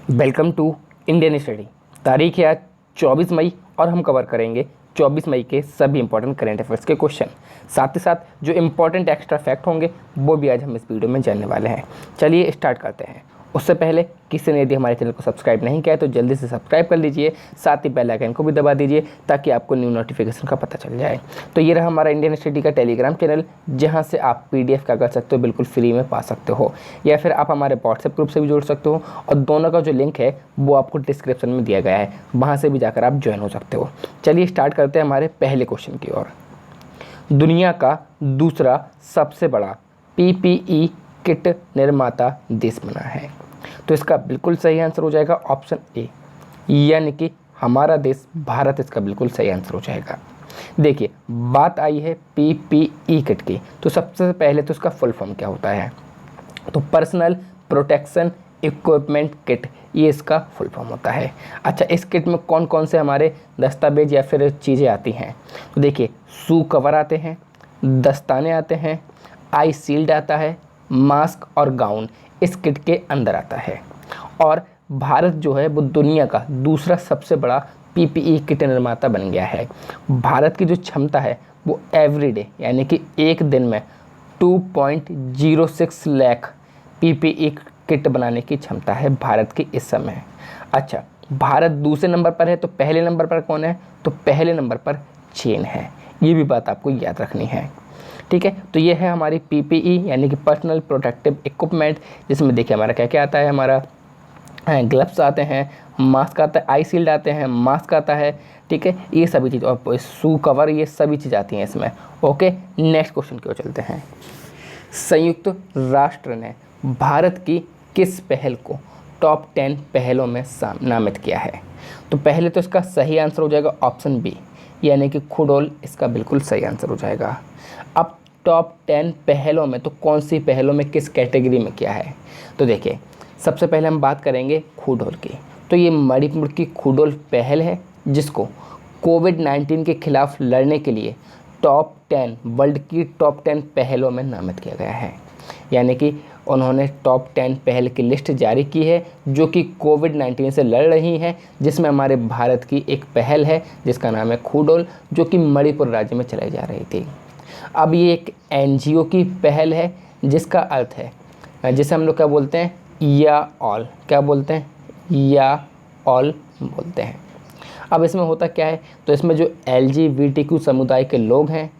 Welcome to Indian study. तारीख है आज 24 मई और हम कवर करेंगे 24 मई के सभी इंपॉर्टेंट करेंट अफेयर्स के क्वेश्चन। साथ ही साथ जो इंपॉर्टेंट एक्स्ट्रा फैक्ट होंगे वो भी आज हम इस वीडियो में जानने वाले हैं। चलिए स्टार्ट करते हैं। उससे पहले किसी ने यदि हमारे चैनल को सब्सक्राइब नहीं किया है तो जल्दी से सब्सक्राइब कर लीजिए, साथ ही बेल आइकन को भी दबा दीजिए ताकि आपको न्यू नोटिफिकेशन का पता चल जाए। तो ये रहा हमारा इंडियन स्टडी का टेलीग्राम चैनल, जहां से आप PDF क्या कर सकते हो, बिल्कुल फ्री में पा सकते हो, या फिर आप हमारे व्हाट्सएप ग्रुप से भी जुड़ सकते हो। और दोनों का जो लिंक है वो आपको डिस्क्रिप्शन में दिया गया है, वहाँ से भी जाकर आप ज्वाइन हो सकते हो। चलिए स्टार्ट करते हैं हमारे पहले क्वेश्चन की ओर। दुनिया का दूसरा सबसे बड़ा PPE किट निर्माता देश बना है, तो इसका बिल्कुल सही आंसर हो जाएगा ऑप्शन ए, यानी कि हमारा देश भारत इसका बिल्कुल सही आंसर हो जाएगा। देखिए बात आई है PPE किट की, तो सबसे पहले तो इसका फुल फॉर्म क्या होता है, तो पर्सनल प्रोटेक्शन इक्विपमेंट किट, ये इसका फुल फॉर्म होता है। अच्छा, इस किट में कौन कौन से हमारे दस्तावेज या फिर चीज़ें आती हैं, तो देखिए शू कवर आते हैं, दस्ताने आते हैं, आई शील्ड आता है, मास्क और गाउन इस किट के अंदर आता है। और भारत जो है वो दुनिया का दूसरा सबसे बड़ा PPE किट निर्माता बन गया है। भारत की जो क्षमता है वो एवरीडे यानी कि एक दिन में 2.06 लाख PPE किट बनाने की क्षमता है भारत की इस समय। अच्छा, भारत दूसरे नंबर पर है, तो पहले नंबर पर कौन है, तो पहले नंबर पर चीन है। ये भी बात आपको याद रखनी है, ठीक है। तो ये है हमारी PPE यानी कि पर्सनल प्रोटेक्टिव इक्विपमेंट, जिसमें देखिए हमारा क्या क्या आता है, हमारा ग्लव्स आते हैं, मास्क आता है, आई शील्ड आते हैं, मास्क आता है, ठीक है, ये सभी चीज़, और शू कवर, ये सभी चीज़ आती हैं इसमें। ओके, नेक्स्ट क्वेश्चन की ओर चलते हैं। संयुक्त राष्ट्र ने भारत की किस पहल को टॉप 10 पहलों में नामित किया है, तो पहले तो इसका सही आंसर हो जाएगा ऑप्शन बी, यानी कि खुडोल इसका बिल्कुल सही आंसर हो जाएगा। अब टॉप 10 पहलों में तो कौन सी पहलों में किस कैटेगरी में किया है, तो देखिए सबसे पहले हम बात करेंगे खुडोल की। तो ये मणिपुर की खुडोल पहल है, जिसको कोविड-19 के खिलाफ लड़ने के लिए टॉप 10 वर्ल्ड की टॉप 10 पहलों में नामित किया गया है। यानी कि उन्होंने टॉप 10 पहल की लिस्ट जारी की है जो कि कोविड-19 से लड़ रही हैं, जिसमें हमारे भारत की एक पहल है जिसका नाम है खुडोल, जो कि मणिपुर राज्य में चलाई जा रही थी। अब ये एक NGO की पहल है, जिसका अर्थ है, जिसे हम लोग क्या बोलते हैं, या ऑल, क्या बोलते हैं, या ऑल बोलते हैं। अब इसमें होता क्या है, तो इसमें जो LGBTQ समुदाय के लोग हैं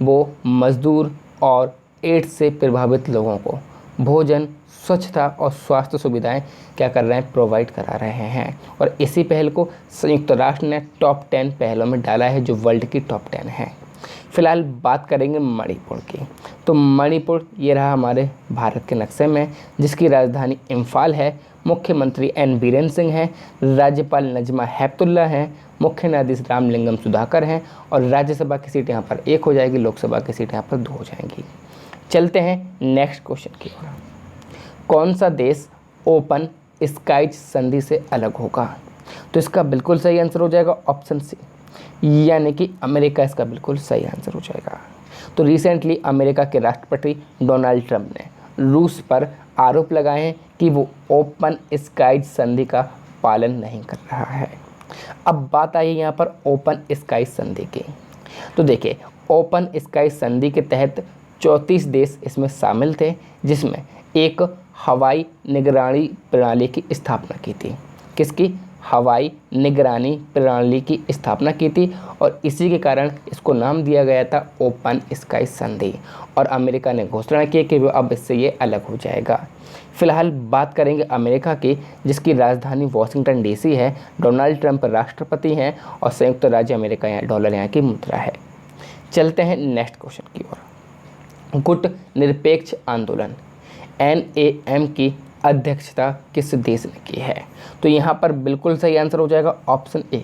वो मजदूर और एड्स से प्रभावित लोगों को भोजन, स्वच्छता और स्वास्थ्य सुविधाएं क्या कर रहे हैं, प्रोवाइड करा रहे हैं। और इसी पहल को संयुक्त राष्ट्र ने टॉप 10 पहलों में डाला है, जो वर्ल्ड की टॉप 10 है। फिलहाल बात करेंगे मणिपुर की। तो मणिपुर ये रहा हमारे भारत के नक्शे में, जिसकी राजधानी इम्फाल है, मुख्यमंत्री N बीरेन सिंह हैं, राज्यपाल नजमा हेपतुल्ला हैं, मुख्य न्यायाधीश रामलिंगम सुधाकर हैं, और राज्यसभा की सीट यहाँ पर 1 हो जाएगी, लोकसभा की सीट यहाँ पर 2 हो जाएंगी। चलते हैं नेक्स्ट क्वेश्चन की ओर। कौन सा देश ओपन स्काईज संधि से अलग होगा, तो इसका बिल्कुल सही आंसर हो जाएगा ऑप्शन सी, यानी कि अमेरिका इसका बिल्कुल सही आंसर हो जाएगा। तो रिसेंटली अमेरिका के राष्ट्रपति डोनाल्ड ट्रंप ने रूस पर आरोप लगाए हैं कि वो ओपन स्काईज संधि का पालन नहीं कर रहा है। अब बात आई है यहाँ पर ओपन स्काईज संधि की। तो देखिए ओपन स्काईज संधि के तहत 34 देश इसमें शामिल थे, जिसमें एक हवाई निगरानी प्रणाली की स्थापना की थी। किसकी, हवाई निगरानी प्रणाली की स्थापना की थी, और इसी के कारण इसको नाम दिया गया था ओपन स्काई संधि। और अमेरिका ने घोषणा की कि वो अब इससे ये अलग हो जाएगा। फिलहाल बात करेंगे अमेरिका की, जिसकी राजधानी वॉशिंगटन DC है। डोनाल्ड ट्रंप राष्ट्रपति हैं और संयुक्त राज्य अमेरिका यहाँ डॉलर यहाँ की मुद्रा है। चलते हैं नेक्स्ट क्वेश्चन की ओर। गुट निरपेक्ष आंदोलन NAM की अध्यक्षता किस देश ने की है, तो यहाँ पर बिल्कुल सही आंसर हो जाएगा ऑप्शन ए,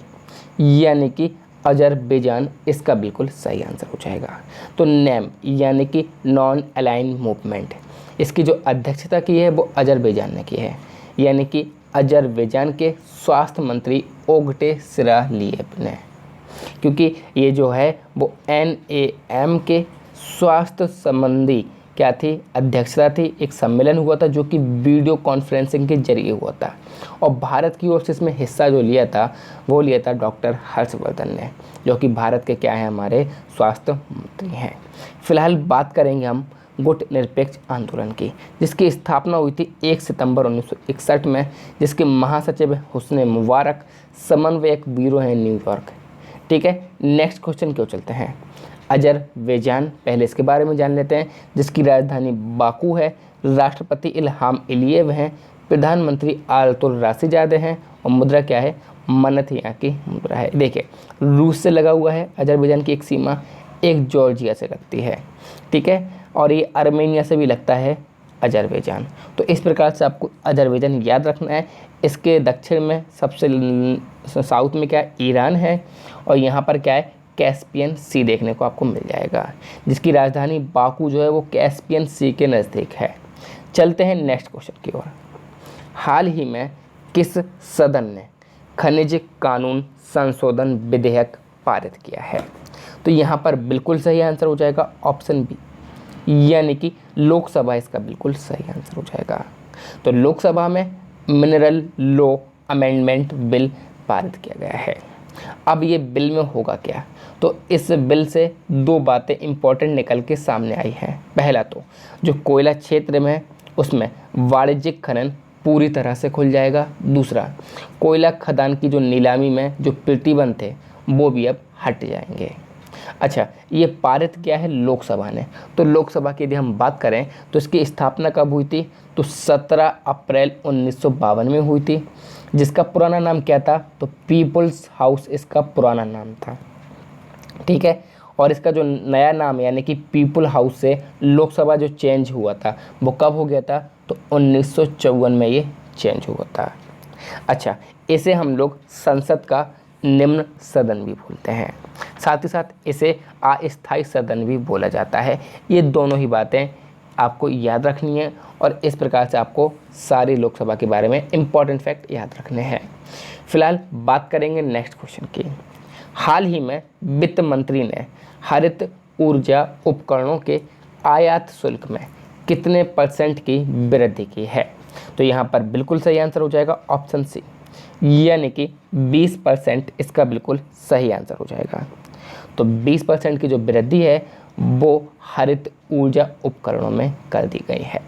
यानी कि अजरबैजान इसका बिल्कुल सही आंसर हो जाएगा। तो NAM यानी कि नॉन अलाइन मूवमेंट, इसकी जो अध्यक्षता की है वो अजरबैजान ने की है, यानी कि अजरबैजान के स्वास्थ्य मंत्री ओगटे सिरालिएव ने, क्योंकि ये जो है वो NAM के स्वास्थ्य संबंधी क्या थी, अध्यक्षता थी। एक सम्मेलन हुआ था जो कि वीडियो कॉन्फ्रेंसिंग के जरिए हुआ था और भारत की ओर से इसमें हिस्सा जो लिया था वो लिया था डॉक्टर हर्षवर्धन ने, जो कि भारत के क्या हैं, हमारे स्वास्थ्य मंत्री हैं। फिलहाल बात करेंगे हम गुट निरपेक्ष आंदोलन की, जिसकी स्थापना हुई थी 1 सितंबर 1961 में, जिसके महासचिव हुस्ने मुबारक, समन्वयक ब्यूरो है न्यूयॉर्क। ठीक है, नेक्स्ट क्वेश्चन क्यों चलते हैं। अजरबैजान, पहले इसके बारे में जान लेते हैं, जिसकी राजधानी बाकू है, राष्ट्रपति इल्हाम एलियेव हैं, प्रधानमंत्री आलतुर राशिदाद हैं और मुद्रा क्या है, मन्नत यहाँ की मुद्रा है। देखिए, रूस से लगा हुआ है अजरबैजान की एक सीमा, एक जॉर्जिया से लगती है। ठीक है, और ये आर्मेनिया से भी लगता है अजरबैजान। तो इस प्रकार से आपको अजरबैजान याद रखना है। इसके दक्षिण में सबसे साउथ में क्या है, ईरान है और यहाँ पर क्या है, कैस्पियन सी देखने को आपको मिल जाएगा, जिसकी राजधानी बाकू जो है वो कैस्पियन सी के नज़दीक है। चलते हैं नेक्स्ट क्वेश्चन की ओर। हाल ही में किस सदन ने खनिज कानून संशोधन विधेयक पारित किया है। तो यहाँ पर बिल्कुल सही आंसर हो जाएगा ऑप्शन बी, यानी कि लोकसभा इसका बिल्कुल सही आंसर हो जाएगा। तो लोकसभा में मिनरल लॉ अमेंडमेंट बिल पारित किया गया है। अब ये बिल में होगा क्या, तो इस बिल से दो बातें इंपॉर्टेंट निकल के सामने आई हैं। पहला तो जो कोयला क्षेत्र में है उसमें वाणिज्यिक खनन पूरी तरह से खुल जाएगा। दूसरा, कोयला खदान की जो नीलामी में जो प्रतिबंध थे वो भी अब हट जाएंगे। अच्छा, ये पारित किया है लोकसभा ने। तो लोकसभा की यदि हम बात करें तो इसकी स्थापना कब हुई थी, तो 17 अप्रैल 1952 में हुई थी, जिसका पुराना नाम क्या था, तो पीपल्स हाउस इसका पुराना नाम था। ठीक है, और इसका जो नया नाम यानी कि पीपल हाउस से लोकसभा जो चेंज हुआ था वो कब हो गया था, तो 1954 में ये चेंज हुआ था। अच्छा, इसे हम लोग संसद का निम्न सदन भी बोलते हैं, साथ ही साथ इसे अस्थायी सदन भी बोला जाता है। ये दोनों ही बातें आपको याद रखनी है और इस प्रकार से आपको सारी लोकसभा के बारे में इम्पॉर्टेंट फैक्ट याद रखने हैं। फिलहाल बात करेंगे नेक्स्ट क्वेश्चन की। हाल ही में वित्त मंत्री ने हरित ऊर्जा उपकरणों के आयात शुल्क में कितने % की वृद्धि की है। तो यहाँ पर बिल्कुल सही आंसर हो जाएगा ऑप्शन सी, यानी कि 20% इसका बिल्कुल सही आंसर हो जाएगा। तो 20% की जो वृद्धि है वो हरित ऊर्जा उपकरणों में कर दी गई है।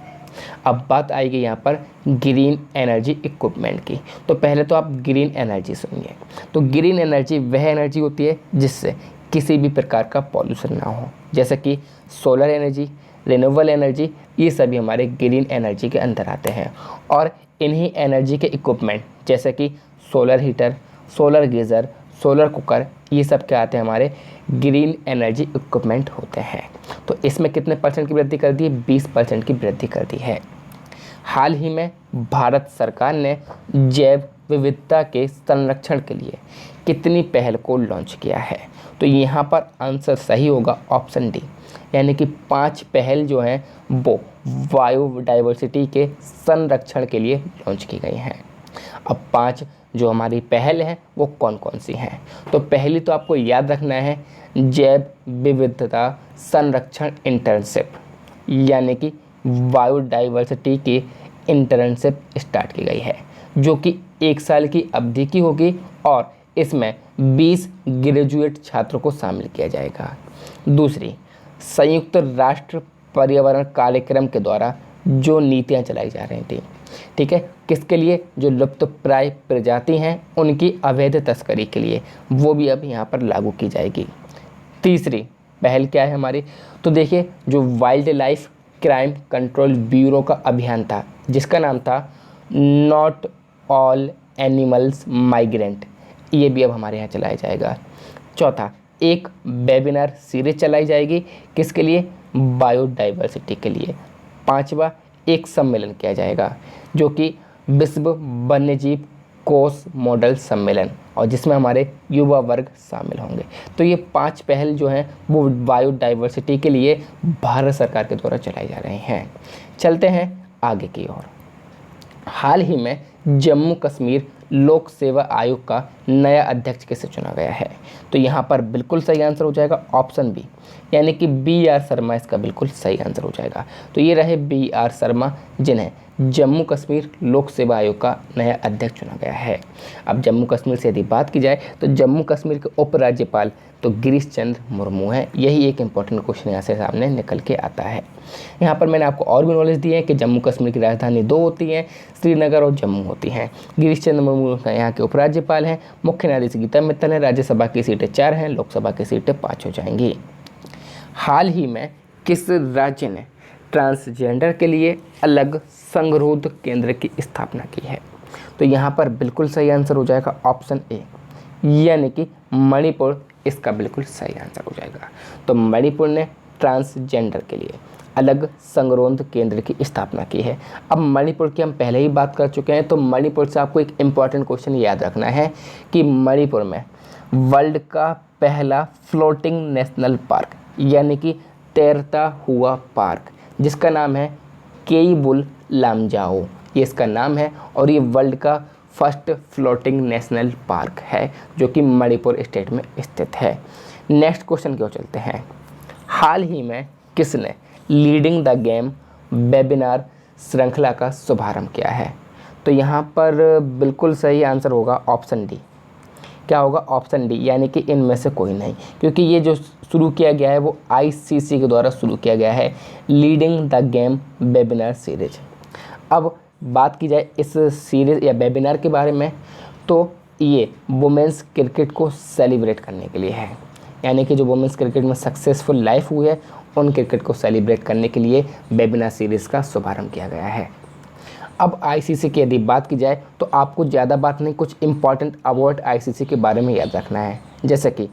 अब बात आएगी यहाँ पर ग्रीन एनर्जी इक्विपमेंट की। तो पहले तो आप ग्रीन एनर्जी सुनिए। तो ग्रीन एनर्जी वह एनर्जी होती है जिससे किसी भी प्रकार का पॉल्यूशन ना हो, जैसे कि सोलर एनर्जी, रिन्यूएबल एनर्जी, ये सभी हमारे ग्रीन एनर्जी के अंदर आते हैं। और इन्हीं एनर्जी के इक्विपमेंट जैसे कि solar heater, solar geyser, solar cooker, ये सब क्या आते हैं, हमारे ग्रीन एनर्जी इक्विपमेंट होते हैं। तो इसमें कितने % की वृद्धि कर दी है, 20% की वृद्धि कर दी है। हाल ही में भारत सरकार ने जैव विविधता के संरक्षण के लिए कितनी पहल को लॉन्च किया है। तो यहाँ पर आंसर सही होगा ऑप्शन डी, यानी कि 5 पहल जो हैं वो बायोडाइवर्सिटी के संरक्षण के लिए लॉन्च की गई हैं। अब 5 जो हमारी पहल हैं वो कौन कौन सी हैं। तो पहली तो आपको याद रखना है जैव विविधता संरक्षण इंटर्नशिप, यानी कि बायोडाइवर्सिटी की इंटर्नशिप स्टार्ट की गई है, जो कि 1 साल की अवधि की होगी और इसमें 20 ग्रेजुएट छात्रों को शामिल किया जाएगा। दूसरी, संयुक्त राष्ट्र पर्यावरण कार्यक्रम के द्वारा जो नीतियां चलाई जा रही थी, ठीक है, किसके लिए, जो लुप्तप्राय प्रजाति हैं उनकी अवैध तस्करी के लिए, वो भी अब यहाँ पर लागू की जाएगी। तीसरी पहल क्या है हमारी, तो देखिए जो wild life crime control bureau का अभियान था जिसका नाम था नॉट ऑल एनिमल्स माइग्रेंट, ये भी अब हमारे यहाँ चलाया जाएगा। चौथा, एक वेबिनार सीरीज चलाई जाएगी, किसके लिए, बायोडाइवर्सिटी के लिए। पांचवा, एक सम्मेलन किया जाएगा जो कि विश्व वन्यजीव कोष मॉडल सम्मेलन, और जिसमें हमारे युवा वर्ग शामिल होंगे। तो ये 5 पहल जो हैं वो बायोडाइवर्सिटी के लिए भारत सरकार के द्वारा चलाई जा रही हैं। चलते हैं आगे की ओर। हाल ही में जम्मू कश्मीर लोक सेवा आयोग का नया अध्यक्ष किसे चुना गया है? तो यहाँ पर बिल्कुल सही आंसर हो जाएगा ऑप्शन बी, यानी कि बी आर शर्मा इसका बिल्कुल सही आंसर हो जाएगा। तो ये रहे बी आर शर्मा, जिन्हें जम्मू कश्मीर लोक सेवा आयोग का नया अध्यक्ष चुना गया है। अब जम्मू कश्मीर से यदि बात की जाए तो जम्मू कश्मीर के उपराज्यपाल तो गिरीश चंद्र मुर्मू हैं। यही एक इंपॉर्टेंट क्वेश्चन यहाँ से सामने निकल के आता है। यहाँ पर मैंने आपको और भी नॉलेज दी है कि जम्मू कश्मीर की राजधानी दो होती हैं, श्रीनगर और जम्मू होती हैं। गिरीश चंद्र मुर्मू यहाँ के उपराज्यपाल हैं। मुख्य न्यायाधीश गीता मित्तल हैं। राज्यसभा की सीटें 4 हैं, लोकसभा की सीटें 5 हो जाएंगी। हाल ही में किस राज्य ने ट्रांसजेंडर के लिए अलग संगरोध केंद्र की स्थापना की है? तो यहाँ पर बिल्कुल सही आंसर हो जाएगा ऑप्शन ए, यानी कि मणिपुर इसका बिल्कुल सही आंसर हो जाएगा। तो मणिपुर ने ट्रांसजेंडर के लिए अलग संगरोध केंद्र की स्थापना की है। अब मणिपुर की हम पहले ही बात कर चुके हैं, तो मणिपुर से आपको एक इम्पॉर्टेंट क्वेश्चन याद रखना है कि मणिपुर में वर्ल्ड का पहला फ्लोटिंग नेशनल पार्क, यानी कि तैरता हुआ पार्क, जिसका नाम है केईबुल लामजाओ, ये इसका नाम है और ये वर्ल्ड का फर्स्ट फ्लोटिंग नेशनल पार्क है जो कि मणिपुर स्टेट में स्थित है। नेक्स्ट क्वेश्चन की ओर चलते हैं। हाल ही में किसने लीडिंग द गेम वेबिनार श्रृंखला का शुभारंभ किया है? तो यहाँ पर बिल्कुल सही आंसर होगा ऑप्शन डी। क्या होगा? ऑप्शन डी, यानी कि इनमें से कोई नहीं, क्योंकि ये जो शुरू किया गया है वो आईसीसी के द्वारा शुरू किया गया है, leading the game webinar series. अब बात की जाए इस सीरीज़ या वेबिनार के बारे में, तो ये वुमेंस क्रिकेट को सेलिब्रेट करने के लिए है, यानी कि जो वुमेंस क्रिकेट में सक्सेसफुल लाइफ हुई है उन क्रिकेट को सेलिब्रेट करने के लिए वेबिनार सीरीज़ का शुभारंभ किया गया है। अब आईसीसी की यदि बात की जाए तो आपको ज़्यादा बात नहीं, कुछ इंपॉर्टेंट अवार्ड आईसीसी के बारे में याद रखना है। जैसे कि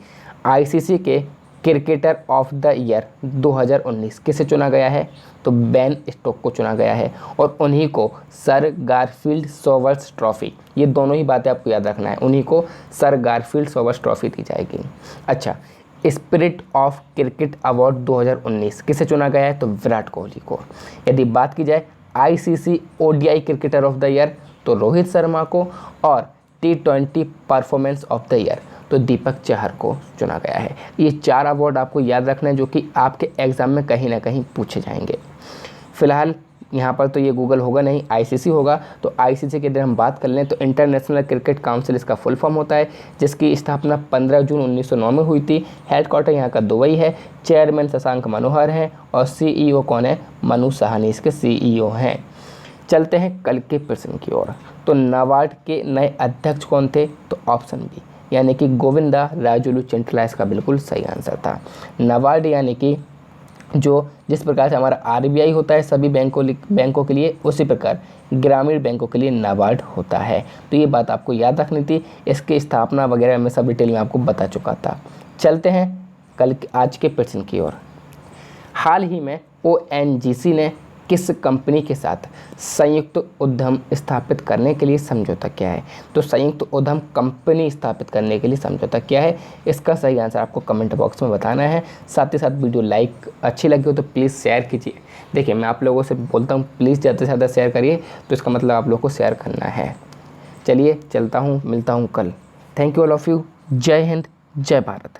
आईसीसी के क्रिकेटर ऑफ द ईयर 2019 किसे चुना गया है? तो बेन स्टोक को चुना गया है और उन्हीं को सर गारफील्ड सोबर्स ट्रॉफी, ये दोनों ही बातें आपको याद रखना है, उन्हीं को सर गारफील्ड सोबर्स ट्रॉफी दी जाएगी। अच्छा, स्पिरिट ऑफ क्रिकेट अवार्ड 2019 किसे चुना गया है? तो विराट कोहली को। यदि बात की जाए ICC ODI cricketer of the year तो रोहित शर्मा को, और T20 performance of the year तो दीपक चहर को चुना गया है। ये 4 अवार्ड आपको याद रखना है जो कि आपके एग्ज़ाम में कहीं ना कहीं पूछे जाएंगे। फिलहाल यहाँ पर तो ये गूगल होगा नहीं, आईसीसी होगा। तो आईसीसी की अगर हम बात कर लें तो इंटरनेशनल क्रिकेट काउंसिल इसका फुल फॉर्म होता है, जिसकी स्थापना 15 जून 1909 में हुई थी। हेडक्वार्टर यहाँ का दुबई है। चेयरमैन शशांक मनोहर हैं और सीईओ कौन है? मनु साहनी इसके सीईओ हैं। चलते हैं कल के प्रश्न की ओर। तो नाबार्ड के नए अध्यक्ष कौन थे? तो ऑप्शन बी, यानी कि गोविंदा राजुलू चिंटला इसका बिल्कुल सही आंसर था। नाबार्ड यानी कि जिस प्रकार से हमारा आरबीआई होता है सभी बैंकों के लिए, उसी प्रकार ग्रामीण बैंकों के लिए नाबार्ड होता है। तो ये बात आपको याद रखनी थी। इसकी स्थापना वगैरह मैं सब डिटेल में आपको बता चुका था। चलते हैं आज के प्रश्न की ओर। हाल ही में ओएनजीसी ने किस कंपनी के साथ संयुक्त उद्यम स्थापित करने के लिए समझौता किया है? तो संयुक्त उद्यम कंपनी स्थापित करने के लिए समझौता किया है, इसका सही आंसर आपको कमेंट बॉक्स में बताना है। साथ ही साथ वीडियो लाइक अच्छी लगी हो तो प्लीज़ शेयर कीजिए। देखिए, मैं आप लोगों से बोलता हूँ प्लीज़ ज़्यादा से ज़्यादा शेयर करिए, तो इसका मतलब आप लोग को शेयर करना है। चलिए चलता हूँ, मिलता हूँ कल। Thank you all of you. जय हिंद, जय भारत।